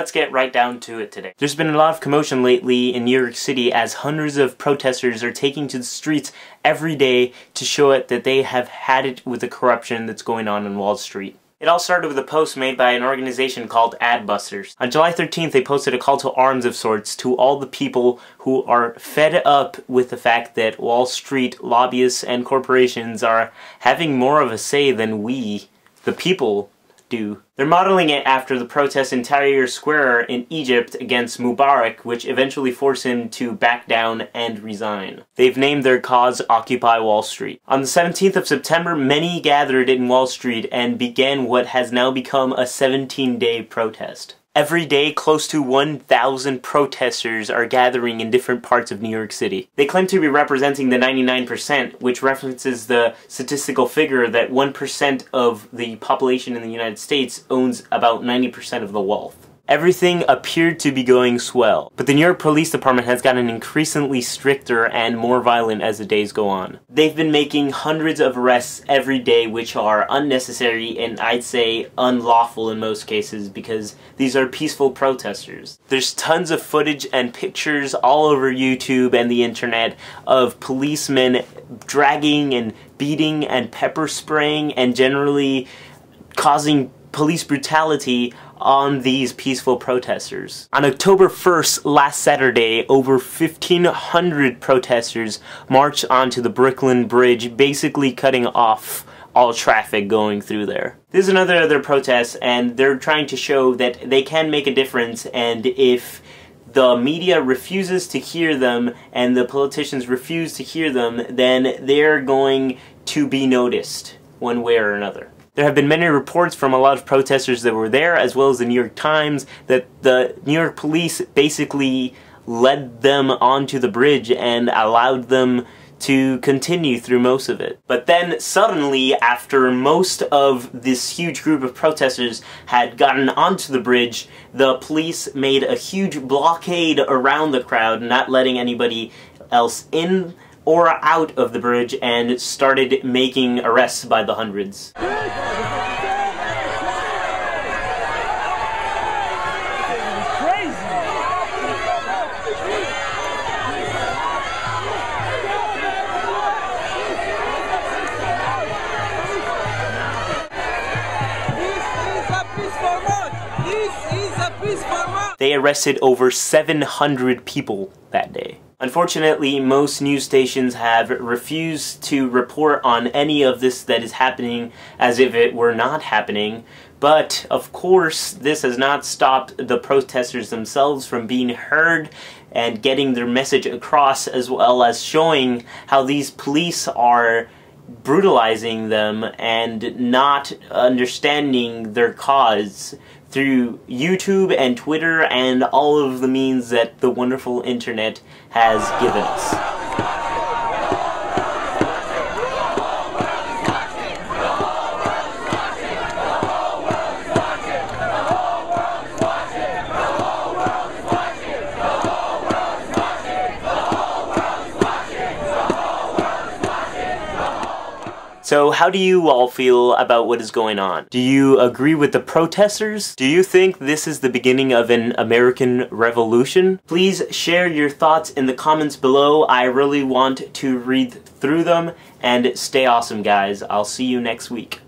let's get right down to it today. There's been a lot of commotion lately in New York City as hundreds of protesters are taking to the streets every day to show it that they have had it with the corruption that's going on Wall Street. It all started with a post made by an organization called AdBusters. On July 13th, they posted a call to arms of sorts to all the people who are fed up with the fact that Wall Street lobbyists and corporations are having more of a say than we, the people, do. They're modeling it after the protests in Tahrir Square in Egypt against Mubarak, which eventually forced him to back down and resign. They've named their cause Occupy Wall Street. On the 17th of September, many gathered in Wall Street and began what has now become a 17-day protest. Every day, close to 1,000 protesters are gathering in different parts of New York City. They claim to be representing the 99%, which references the statistical figure that 1% of the population in the United States owns about 90% of the wealth. Everything appeared to be going swell, but the New York Police Department has gotten increasingly stricter and more violent as the days go on. They've been making hundreds of arrests every day, which are unnecessary and I'd say unlawful in most cases because these are peaceful protesters. There's tons of footage and pictures all over YouTube and the internet of policemen dragging and beating and pepper spraying and generally causing police brutality on these peaceful protesters. On October 1st, last Saturday, over 1,500 protesters marched onto the Brooklyn Bridge, basically cutting off all traffic going through there. This is another protest, and they're trying to show that they can make a difference, and if the media refuses to hear them and the politicians refuse to hear them, then they're going to be noticed one way or another. There have been many reports from a lot of protesters that were there, as well as the New York Times, that the New York police basically led them onto the bridge and allowed them to continue through most of it. But then suddenly, after most of this huge group of protesters had gotten onto the bridge, the police made a huge blockade around the crowd, not letting anybody else in or out of the bridge, and started making arrests by the hundreds. They arrested over 700 people that day. Unfortunately, most news stations have refused to report on any of this that is happening as if it were not happening, but of course this has not stopped the protesters themselves from being heard and getting their message across, as well as showing how these police are brutalizing them and not understanding their cause through YouTube and Twitter and all of the means that the wonderful internet has given us. So how do you all feel about what is going on? Do you agree with the protesters? Do you think this is the beginning of an American revolution? Please share your thoughts in the comments below. I really want to read through them, and stay awesome, guys. I'll see you next week.